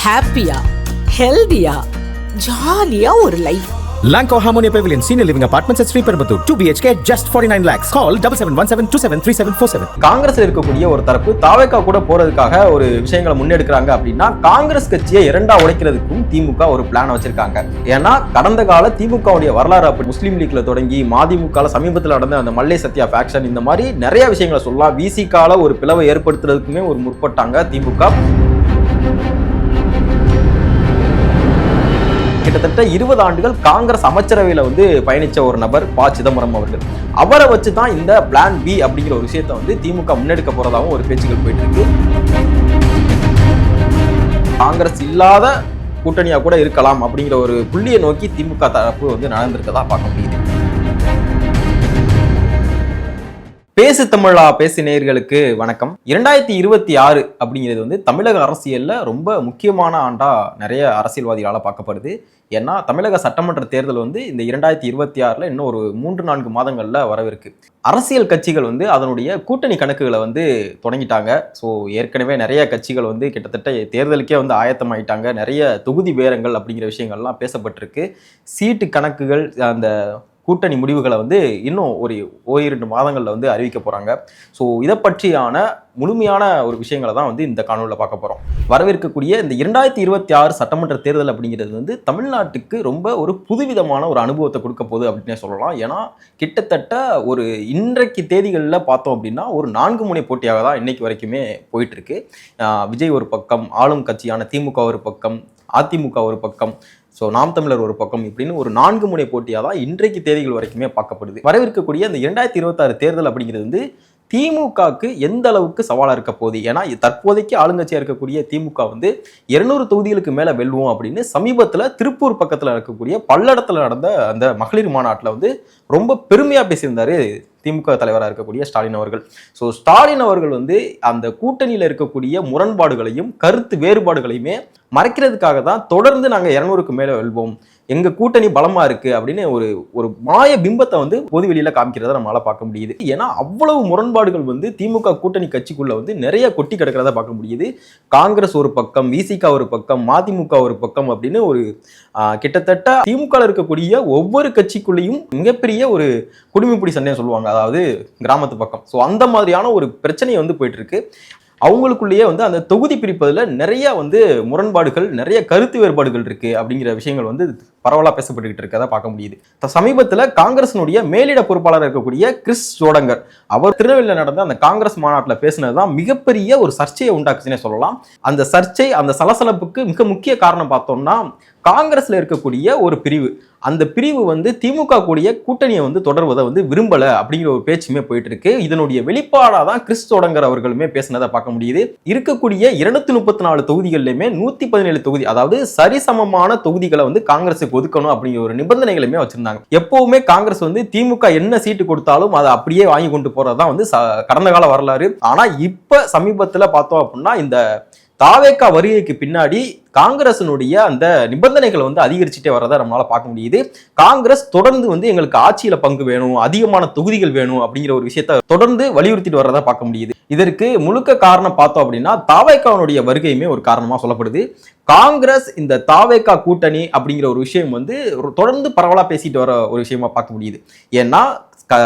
ஹாப்பியா, ஹெல்தியா, ஜாலியா ஒரு life. Lanco Harmonia Pavilion Senior Living Apartments at Sri Perambatoor 2 BHK just 49 lakhs. Call 7717273747. காங்கிரஸ்ல இருக்கக்கூடிய ஒரு தரப்பு தாவேகா கூட போறதுக்காக ஒரு விஷயங்களை முன்னெடுக்கிறாங்க அப்படின்னா காங்கிரஸ் கட்சியை இரண்டா உடைக்கிறதுக்கும் திமுக ஒரு பிளான் வச்சிருக்காங்க. ஏன்னா கடந்த கால திமுகவுடைய வரலாறு அப்படி முஸ்லீம் லீக்ல தொடங்கி மதிமுக சமீபத்தில் நடந்த அந்த மல்லை சத்யா ஃபேக்ஷன் இந்த மாதிரி நிறைய விஷயங்களை சொல்லலாம். விசிகால ஒரு பிளவை ஏற்படுத்துறதுக்குமே ஒரு முற்பட்டாங்க திமுக. கிட்டத்தட்ட 20 ஆண்டுகள் காங்கிரஸ் அமைச்சரவையில பயணிச்ச ஒரு நபர் ப. சிதம்பரம் அவர்கள். அவரை வச்சு தான் இந்த பிளான் பி அப்படிங்கிற ஒரு விஷயத்தை திமுக முன்னெடுக்க போறதாகவும் ஒரு பேச்சுகள் போயிட்டு இருக்கு. காங்கிரஸ் இல்லாத கூட்டணியா கூட இருக்கலாம் அப்படிங்கிற ஒரு புள்ளியை நோக்கி திமுக தரப்பு நடந்திருக்கதா பார்க்க முடியுது. பேசு தமிழா பேசு நேயர்களுக்கு வணக்கம். 2026 அப்படிங்கிறது தமிழக அரசியல்ல ரொம்ப முக்கியமான ஆண்டா நிறைய அரசியல்வாதிகளால் பார்க்கப்படுது. ஏன்னா தமிழக சட்டமன்ற தேர்தல் இந்த 2026 இன்னும் ஒரு 3-4 மாதங்கள்ல வரவிருக்கு. அரசியல் கட்சிகள் அதனுடைய கூட்டணி கணக்குகளை தொடங்கிட்டாங்க. ஸோ ஏற்கனவே நிறைய கட்சிகள் கிட்டத்தட்ட தேர்தலுக்கே ஆயத்தமாயிட்டாங்க. நிறைய தொகுதி பேரங்கள் அப்படிங்கிற விஷயங்கள்லாம் பேசப்பட்டிருக்கு. சீட்டு கணக்குகள் அந்த கூட்டணி முடிவுகளை இன்னும் ஒரு 2 மாதங்களில் அறிவிக்க போகிறாங்க. ஸோ இதை பற்றியான முழுமையான ஒரு விஷயங்களை தான் இந்த காணொலியில் பார்க்க போகிறோம். வரவிருக்கக்கூடிய இந்த 2026 சட்டமன்ற தேர்தல் அப்படிங்கிறது தமிழ்நாட்டுக்கு ரொம்ப ஒரு புதுவிதமான ஒரு அனுபவத்தை கொடுக்க போகுது அப்படின்னே சொல்லலாம். ஏன்னா கிட்டத்தட்ட ஒரு இன்றைக்கு தேதிகளில் பார்த்தோம் அப்படின்னா ஒரு 4 முனை போட்டியாக தான் இன்னைக்கு வரைக்குமே போயிட்டுருக்கு. விஜய் ஒரு பக்கம், ஆளும் கட்சியான திமுக ஒரு பக்கம், அதிமுக ஒரு பக்கம், ஸோ நாம் தமிழர் ஒரு பக்கம், இப்படின்னு ஒரு 4 முனை போட்டியாக தான் இன்றைக்கு தேதிகள் வரைக்குமே பார்க்கப்படுது. வரவிருக்கக்கூடிய இந்த 2026 தேர்தல் அப்படிங்கிறது திமுகவுக்கு எந்த அளவுக்கு சவாலாக இருக்க போகுது. ஏன்னா தற்போதைக்கு ஆளுங்கட்சியாக இருக்கக்கூடிய திமுக 200 தொகுதிகளுக்கு மேலே வெல்வோம் அப்படின்னு சமீபத்தில் திருப்பூர் பக்கத்தில் இருக்கக்கூடிய பல்லடத்தில் நடந்த அந்த மகளிர் மாநாட்டில் ரொம்ப பெருமையாக பேசியிருந்தார் திமுக தலைவராக இருக்கக்கூடிய ஸ்டாலின் அவர்கள். ஸோ ஸ்டாலின் அவர்கள் அந்த கூட்டணியில் இருக்கக்கூடிய முரண்பாடுகளையும் கருத்து வேறுபாடுகளையுமே மறைக்கிறதுக்காக தான் தொடர்ந்து நாங்கள் 200க்கு மேலே வெல்வோம், எங்கள் கூட்டணி பலமாக இருக்குது அப்படின்னு ஒரு மாய பிம்பத்தை பொது வெளியில் காமிக்கிறத நம்மளால் பார்க்க முடியுது. ஏன்னா அவ்வளவு முரண்பாடுகள் திமுக கூட்டணி கட்சிக்குள்ள நிறைய கொட்டி கிடக்கிறத பார்க்க முடியுது. காங்கிரஸ் ஒரு பக்கம், விசிக ஒரு பக்கம், மதிமுக ஒரு பக்கம் அப்படின்னு ஒரு கிட்டத்தட்ட திமுக இருக்கக்கூடிய ஒவ்வொரு கட்சிக்குள்ளேயும் மிகப்பெரிய ஒரு குடிமைப்பிடி சண்டையை சொல்லுவாங்க, அதாவது கிராமத்து பக்கம். ஸோ அந்த மாதிரியான ஒரு பிரச்சனை போயிட்டு இருக்கு. அவங்களுக்குள்ளேயே அந்த தொகுதி பிரிப்பதில் நிறைய முரண்பாடுகள், நிறைய கருத்து வேறுபாடுகள் இருக்கு அப்படிங்கிற விஷயங்கள் பரவலாக பேசப்பட்டுக்கிட்டு இருக்கதை பார்க்க முடியுது. சமீபத்தில் காங்கிரசினுடைய மேலிட பொறுப்பாளர் இருக்கக்கூடிய கிறிஸ் ஜோடங்கர் அவர் திருநெல்வேலியில் நடந்த அந்த காங்கிரஸ் மாநாட்டில் பேசினதுதான் மிகப்பெரிய ஒரு சர்ச்சையை உண்டாக்குச்சுன்னே சொல்லலாம். அந்த சர்ச்சை, அந்த சலசலப்புக்கு மிக முக்கிய காரணம் பார்த்தோம்னா காங்கிரஸ்ல இருக்கக்கூடிய ஒரு பிரிவு, அந்த பிரிவு திமுக கூடிய கூட்டணியை தொடர்வதை விரும்பல அப்படிங்கிற ஒரு பேச்சுமே போயிட்டு இருக்கு. இதனுடைய வெளிப்பாடாக தான் கிறிஸ் ஜோடங்கர் அவர்களுமே பேசினதை பார்க்க முடியுது. இருக்கக்கூடிய 234 தொகுதிகளிலுமே 117 தொகுதி, அதாவது சரிசமமான தொகுதிகளை காங்கிரஸுக்கு ஒதுக்கணும் அப்படிங்கிற ஒரு நிபந்தனைகளுமே வச்சிருந்தாங்க. எப்பவுமே காங்கிரஸ் திமுக என்ன சீட்டு கொடுத்தாலும் அதை அப்படியே வாங்கி கொண்டு போறதுதான் கடந்த கால வரலாறு. ஆனா இப்ப சமீபத்துல பார்த்தோம் அப்படின்னா இந்த தாவேகா வருகைக்கு பின்னாடி காங்கிரசினுடைய அந்த நிபந்தனைகளை அதிகரிச்சுட்டே வரதை நம்மளால பார்க்க முடியுது. காங்கிரஸ் தொடர்ந்து எங்களுக்கு ஆட்சியில பங்கு வேணும், அதிகமான தொகுதிகள் வேணும் அப்படிங்கிற ஒரு விஷயத்த தொடர்ந்து வலியுறுத்திட்டு வர்றதை பார்க்க முடியுது. இதற்கு முழுக்க காரணம் பார்த்தோம் அப்படின்னா தாவேகாவுடைய வருகையுமே ஒரு காரணமா சொல்லப்படுது. காங்கிரஸ் இந்த தாவேகா கூட்டணி அப்படிங்கிற ஒரு விஷயம் தொடர்ந்து பரவலா பேசிட்டு வர ஒரு விஷயமா பார்க்க முடியுது. ஏன்னா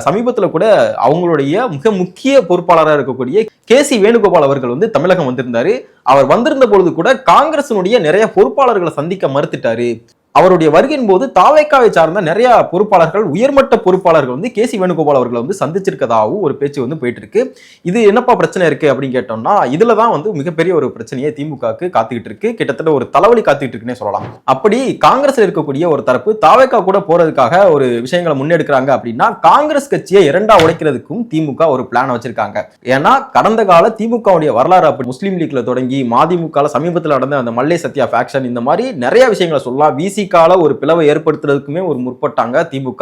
சமீபத்தில் கூட அவங்களுடைய மிக முக்கிய பொறுப்பாளராக இருக்கக்கூடிய கே.சி. வேணுகோபால் அவர்கள் தமிழகம் வந்திருந்தாரு. அவர் வந்திருந்த பொழுது கூட காங்கிரசினுடைய நிறைய பொறுப்பாளர்களை சந்திக்க மறுத்துட்டாரு. அவருடைய வருகையின் போது தாவேகாவை சார்ந்த நிறைய பொறுப்பாளர்கள், உயர்மட்ட பொறுப்பாளர்கள் கே.சி. வேணுகோபால் அவர்களை சந்திச்சிருக்கதாகவும் ஒரு பேச்சு போயிட்டு இருக்கு. இது என்னப்பா பிரச்சனை இருக்கு அப்படின்னு கேட்டோம்னா இதுலதான் மிகப்பெரிய ஒரு பிரச்சனையை திமுகவுக்கு காத்துக்கிட்டு இருக்கு. கிட்டத்தட்ட ஒரு தலைவலி காத்துக்கிட்டு இருக்குன்னே சொல்லலாம். அப்படி காங்கிரஸ்ல இருக்கக்கூடிய ஒரு தரப்பு தாவேகா கூட போறதுக்காக ஒரு விஷயங்களை முன்னெடுக்கிறாங்க அப்படின்னா காங்கிரஸ் கட்சியை இரண்டா உடைக்கிறதுக்கும் திமுக ஒரு பிளான் வச்சிருக்காங்க. ஏன்னா கடந்த கால திமுகவுடைய வரலாறு அப்படி முஸ்லீம் லீக்ல தொடங்கி மதிமுக சமீபத்தில் நடந்த அந்த மல்லை சத்யா ஃபேக்ஷன் இந்த மாதிரி நிறைய விஷயங்களை சொல்லலாம். விசிகால ஒரு பிளவை ஏற்படுத்துறதுக்குமே ஒரு முற்பட்டாங்க திமுக.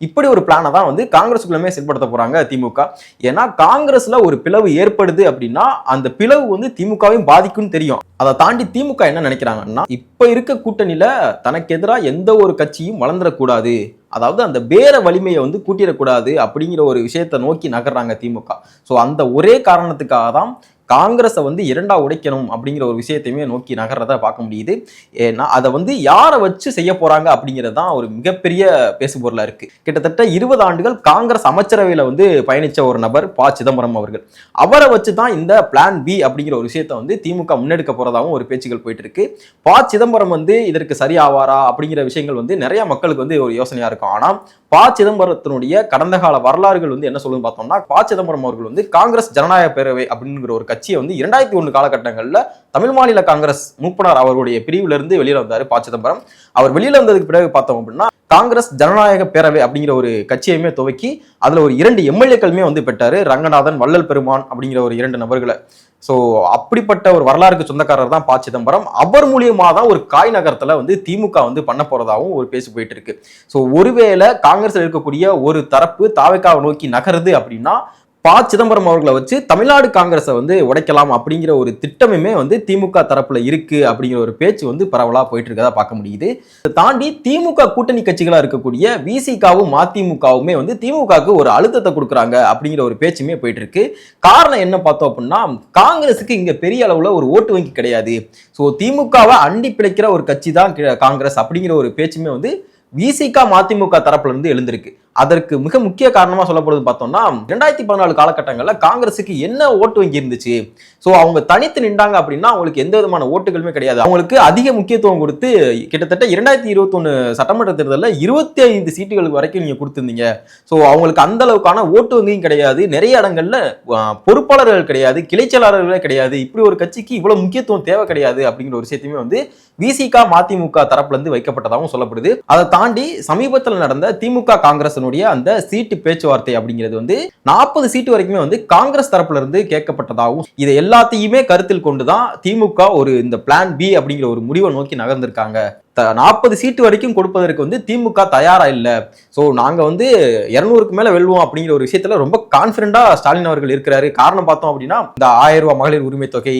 இப்படி ஒரு பிளானை தான் காங்கிரஸுக்குள்ளமே செயல்படுத்த போறாங்க திமுக. ஏன்னா காங்கிரஸ்ல ஒரு பிளவு ஏற்படுது அப்படின்னா அந்த பிளவு திமுகவையும் பாதிக்கும்னு தெரியும். அதை தாண்டி திமுக என்ன நினைக்கிறாங்கன்னா இப்ப இருக்க கூட்டணியில தனக்கு எதிராக எந்த ஒரு கட்சியும் வளர்ந்துடக்கூடாது, அதாவது அந்த பேர வலிமையை கூட்டிடக்கூடாது அப்படிங்கிற ஒரு விஷயத்தை நோக்கி நகர்றாங்க திமுக. ஸோ அந்த ஒரே காரணத்துக்காக தான் காங்கிரஸை வந்து இரண்டா உடைக்கணும் அப்படிங்கிற ஒரு விஷயத்தையுமே நோக்கி நகர்றத பார்க்க முடியுது. ஏன்னா அதை வந்து யாரை வச்சு செய்ய போறாங்க அப்படிங்கிறது தான் ஒரு மிகப்பெரிய பேசுபொருளா இருக்கு. கிட்டத்தட்ட 20 ஆண்டுகள் காங்கிரஸ் அமைச்சரவையில வந்து பயணிச்ச ஒரு நபர் ப. சிதம்பரம் அவர்கள். அவரை வச்சு தான் இந்த பிளான் பி அப்படிங்கிற ஒரு விஷயத்தை வந்து திமுக முன்னெடுக்க போறதாகவும் ஒரு பேச்சுகள் போயிட்டு இருக்கு. ப. சிதம்பரம் வந்து இதற்கு சரியாவாரா அப்படிங்கிற விஷயங்கள் வந்து நிறைய மக்களுக்கு வந்து ஒரு யோசனையா இருக்கும். ஆனா ப. சிதம்பரத்தினுடைய கடந்த கால வரலாறுகள் வந்து என்ன சொல்லுன்னு பார்த்தோம்னா, ப. சிதம்பரம் அவர்கள் வந்து காங்கிரஸ் ஜனநாயக பேரவை அப்படிங்கிற ஒரு கட்சியை வந்து 2001 காலகட்டங்களில் தமிழ் மாநில காங்கிரஸ் மூப்பனார் அவருடைய பிரிவுல இருந்து வெளியில வந்தாரு ப. சிதம்பரம். அவர் வெளியில வந்ததுக்கு பிறகு பார்த்தோம் அப்படின்னா காங்கிரஸ் ஜனநாயக பேரவை அப்படிங்கிற ஒரு கட்சியுமே துவக்கி அதுல ஒரு 2 எம்எல்ஏக்களுமே வந்து பெற்றாரு. ரங்கநாதன், வள்ளல் பெருமான் அப்படிங்கிற ஒரு 2 நபர்களை. ஸோ அப்படிப்பட்ட ஒரு வரலாறுக்கு சொந்தக்காரர் தான் ப. சிதம்பரம். அவர் மூலியமா தான் ஒரு காய் நகரத்துல வந்து திமுக வந்து பண்ண போறதாகவும் ஒரு பேச்சு போயிட்டு இருக்கு. ஸோ ஒருவேளை காங்கிரஸ்ல இருக்கக்கூடிய ஒரு தரப்பு தாவேக்காவை நோக்கி நகருது அப்படின்னா ப. சிதம்பரம் அவர்களை வச்சு தமிழ்நாடு காங்கிரஸை வந்து உடைக்கலாம் அப்படிங்கிற ஒரு திட்டமுமே வந்து திமுக தரப்புல இருக்கு அப்படிங்கிற ஒரு பேச்சு வந்து பரவலா போயிட்டு இருக்கதா பார்க்க முடியுது. இதை தாண்டி திமுக கூட்டணி கட்சிகளா இருக்கக்கூடிய விசிகாவும் மதிமுகவுமே வந்து திமுகவுக்கு ஒரு அழுத்தத்தை கொடுக்குறாங்க அப்படிங்கிற ஒரு பேச்சுமே போயிட்டு இருக்கு. காரணம் என்ன பார்த்தோம் அப்படின்னா, காங்கிரஸுக்கு இங்க பெரிய அளவுல ஒரு ஓட்டு வங்கி கிடையாது. ஸோ திமுகவை அண்டி பிழைக்கிற ஒரு கட்சி தான் காங்கிரஸ் அப்படிங்கிற ஒரு பேச்சுமே வந்து விசிக மதிமுக தரப்புல இருந்து எழுந்திருக்கு. அதற்கு மிக முக்கிய காரணமா சொல்லப்படுது பார்த்தோம்னா 2014 காலகட்டங்களில் காங்கிரஸுக்கு என்ன ஓட்டு வங்கி இருந்துச்சு. ஸோ அவங்க தனித்து நின்றாங்க அப்படின்னா அவங்களுக்கு எந்த விதமான ஓட்டுகளுமே கிடையாது. அவங்களுக்கு அதிக முக்கியத்துவம் கொடுத்து கிட்டத்தட்ட 2021 சட்டமன்ற தேர்தலில் 25 சீட்டுகளுக்கு வரைக்கும் நீங்க கொடுத்துருந்தீங்க. ஸோ அவங்களுக்கு அந்த அளவுக்கான ஓட்டு வங்கியும் கிடையாது. நிறைய இடங்கள்ல பொறுப்பாளர்கள் கிடையாது, கிளைச்செயலாளர்களே கிடையாது. இப்படி ஒரு கட்சிக்கு இவ்வளவு முக்கியத்துவம் தேவை கிடையாது அப்படிங்கிற ஒரு விஷயத்தையுமே வந்து விசிக மதிமுக தரப்புல இருந்து வைக்கப்பட்டதாகவும் சொல்லப்படுது. அதை தாண்டி சமீபத்தில் நடந்த திமுக காங்கிரஸ் அந்த சீட்டு பேச்சுவார்த்தை அப்படிங்கிறது வந்து 40 சீட்டு வரைக்குமே வந்து காங்கிரஸ் தரப்புல இருந்து கேட்கப்பட்டதாகவும், இதை எல்லாத்தையுமே கருத்தில் கொண்டுதான் திமுக ஒரு இந்த பிளான் பி அப்படிங்கிற ஒரு முடிவை நோக்கி நகர்ந்திருக்காங்க. 40 சீட்டு வரைக்கும் கொடுப்பதற்கு வந்து திமுக தயாரா இல்ல. சோ நாங்க வந்து 200க்கு மேல வெல்வோம் அப்படிங்கிற ஒரு விஷயத்துல ரொம்ப கான்பிடண்டா ஸ்டாலின் அவர்கள் இருக்கிறாரு. காரணம் பார்த்தோம் அப்படின்னா இந்த 1000 ரூபாய் மகளிர் உரிமை தொகை,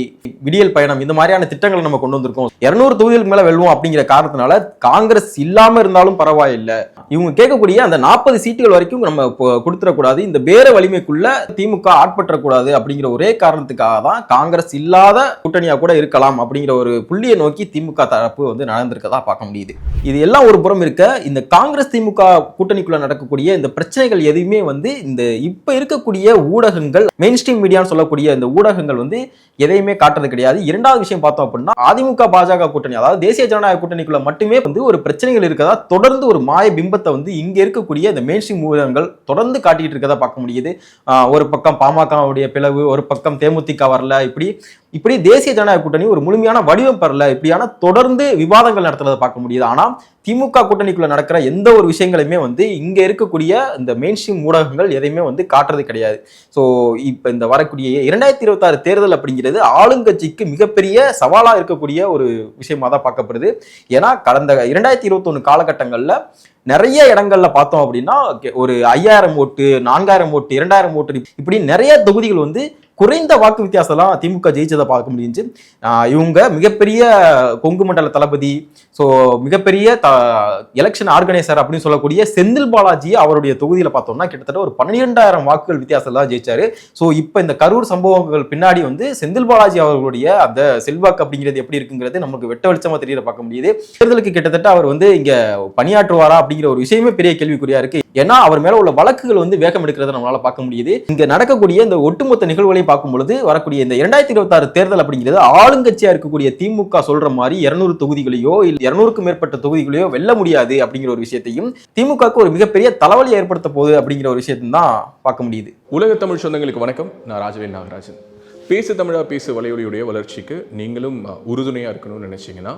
விடியல் பயணம், இந்த மாதிரியான திட்டங்களை நம்ம கொண்டு வந்திருக்கோம். 200 தொகுதிகளுக்கு மேல வெல்வோம் அப்படிங்கிற காரணத்தினால காங்கிரஸ் இல்லாம இருந்தாலும் பரவாயில்ல, இவங்க கேட்கக்கூடிய அந்த 40 சீட்டுகள் வரைக்கும் நம்ம கொடுத்துடக்கூடாது, இந்த பேர வலிமைக்குள்ள திமுக ஆட்பற்றக்கூடாது அப்படிங்கிற ஒரே காரணத்துக்காக தான் காங்கிரஸ் இல்லாத கூட்டணியா கூட இருக்கலாம் அப்படிங்கிற ஒரு புள்ளியை நோக்கி திமுக தரப்பு வந்து நடந்திருக்கதா பார்க்க முடியுது. இது எல்லாம் ஒரு புறம் இருக்க, இந்த காங்கிரஸ் திமுக கூட்டணிக்குள்ள நடக்கக்கூடிய இந்த பிரச்சனைகள் எதுவுமே வந்து இந்த இப்ப இருக்கக்கூடிய ஊடகங்கள், மெயின் ஸ்ட்ரீம் மீடியான்னு சொல்லக்கூடிய இந்த ஊடகங்கள் வந்து எதையுமே காட்டுறது கிடையாது. இரண்டாவது விஷயம் பார்த்தோம் அப்படின்னா அதிமுக பாஜக கூட்டணி, அதாவது தேசிய ஜனநாயக கூட்டணிக்குள்ள மட்டுமே வந்து ஒரு பிரச்சனைகள் இருக்கதா தொடர்ந்து ஒரு மாய பிம்பத்தை வந்து இங்க இருக்கக்கூடிய இந்த மெயின் ஸ்ட்ரீம் ஊடகங்கள் தொடர்ந்து காட்டிட்டு இருக்கதா பார்க்க முடியுது. ஒரு பக்கம் பாமகவுடைய பிளவு, ஒரு பக்கம் தேமுதிக வரல, இப்படி தேசிய ஜனநாயக கூட்டணி ஒரு முழுமையான வடிவம் பெறல, இப்படியான தொடர்ந்து விவாதங்கள் நடத்துறதை பார்க்க முடியுது. ஆனா திமுக கூட்டணிக்குள்ள நடக்கிற எந்த ஒரு விஷயங்களையுமே வந்து இங்க இருக்கக்கூடிய இந்த மெயின் ஸ்ட்ரீம் ஊடகங்கள் எதையுமே வந்து காட்டுறது கிடையாது. ஸோ இப்ப இந்த வரக்கூடிய 2026 தேர்தல் அப்படிங்கிறது ஆளுங்கட்சிக்கு மிகப்பெரிய சவாலா இருக்கக்கூடிய ஒரு விஷயமா தான் பார்க்கப்படுது. ஏன்னா கடந்த 2021 காலகட்டங்கள்ல நிறைய இடங்கள்ல பார்த்தோம் அப்படின்னா ஒரு 5000 ஓட்டு, 4000 ஓட்டு, 2000 ஓட்டு, இப்படி நிறைய தொகுதிகள் வந்து குறைந்த வாக்கு வித்தியாசம் திமுக ஜெயிச்சதை பார்க்க முடிஞ்சு. இவங்க மிகப்பெரிய கொங்கு மண்டல தளபதி, ஸோ மிகப்பெரிய எலெக்ஷன் ஆர்கனைசர் அப்படின்னு சொல்லக்கூடிய செந்தில் பாலாஜி அவருடைய தொகுதியில் பார்த்தோம்னா கிட்டத்தட்ட ஒரு 12000 வாக்குகள் வித்தியாசம் தான் ஜெயிச்சாரு. ஸோ இப்போ இந்த கரூர் சம்பவங்கள் பின்னாடி வந்து செந்தில் பாலாஜி அவர்களுடைய அந்த செல்வாக்கு அப்படிங்கிறது எப்படி இருக்குங்கிறது நமக்கு வெட்ட வெளிச்சமா தெரியல பார்க்க முடியுது. தேர்தலுக்கு கிட்டத்தட்ட அவர் வந்து இங்க பணியாற்றுவாரா அப்படிங்கிற ஒரு விஷயமே பெரிய கேள்விக்குறியா இருக்கு. ஏன்னா அவர் மேல உள்ள வழக்குகள் வந்து வேகம் எடுக்கிறத நம்மளால பார்க்க முடியுது. இங்க நடக்கக்கூடிய இந்த ஒட்டுமொத்த நிகழ்வுகளை பார்க்கும் பொழுது வரக்கூடிய இந்த 2026 தேர்தல் அப்படிங்கிறது ஆளுங்கட்சியா இருக்கக்கூடிய திமுக சொல்ற மாதிரி 200 தொகுதிகளையோ இல்ல 200க்கும் மேற்பட்ட தொகுதிகளையோ வெல்ல முடியாது அப்படிங்கிற ஒரு விஷயத்தையும் திமுகவுக்கு ஒரு மிகப்பெரிய தலைவலி ஏற்படுத்த போகுது அப்படிங்கிற ஒரு விஷயத்தையும் தான் பார்க்க முடியுது. உலக தமிழ் சொந்தங்களுக்கு வணக்கம். நான் ராஜவேல் நாகராஜன். பேசு தமிழா பேசு வலையொலியுடைய வளர்ச்சிக்கு நீங்களும் உறுதுணையா இருக்கணும்னு நினைச்சீங்கன்னா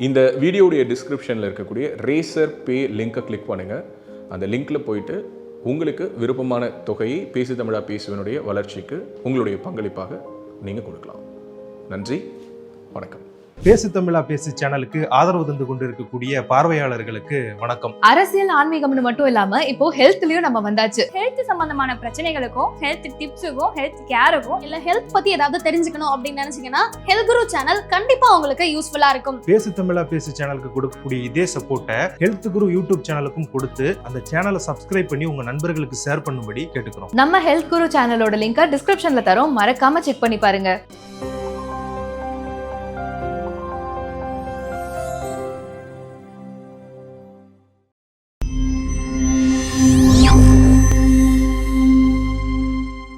இந்த வீடியோடைய டிஸ்கிரிப்ஷன்ல இருக்கக்கூடிய ரேசர் பே லிங்கை கிளிக் பண்ணுங்க. அந்த லிங்க்ல போயிட்டு உங்களுக்கு விருப்பமான தொகையை பேசு தமிழா பேசுவனுடைய வளர்ச்சிக்கு உங்களுடைய பங்களிப்பாக நீங்கள் கொடுக்கலாம். நன்றி, வணக்கம். பேசு தமிழா பேசு சேனலுக்கு ஆதரவு தந்து கொண்டிருக்கக்கூடிய பார்வையாளர்களுக்கு வணக்கம். அரசியல் ஆன்மீகம்னு மட்டும் இல்லாம இப்போ ஹெல்த்லயும் நம்ம வந்தாச்சு. ஹெல்த் சம்பந்தமான பிரச்சனைகளுக்கும் ஹெல்த் டிப்ஸுக்கும் ஹெல்த் கேருக்கும் இல்ல ஹெல்த் பத்தி ஏதாவது தெரிஞ்சுக்கணும் அப்படின்னு நினைச்சீங்கன்னா ஹெல்த் குரு சேனல் கண்டிப்பா உங்களுக்கு யூஸ்ஃபுல்லா இருக்கும். பேசு தமிழா பேசு சேனலுக்கு கொடுக்கக்கூடிய இதே சப்போர்ட்டை ஹெல்த் குரு யூடியூப் சேனலுக்கும் கொடுத்து அந்த சேனலை சப்ஸ்கிரைப் பண்ணி உங்க நண்பர்களுக்கு ஷேர் பண்ணும்படி கேட்டுக்கிறோம். நம்ம ஹெல்த் குரு சேனலோட லிங்கை டிஸ்கிரிப்ஷன்ல தரோம், மறக்காம செக் பண்ணி பாருங்க.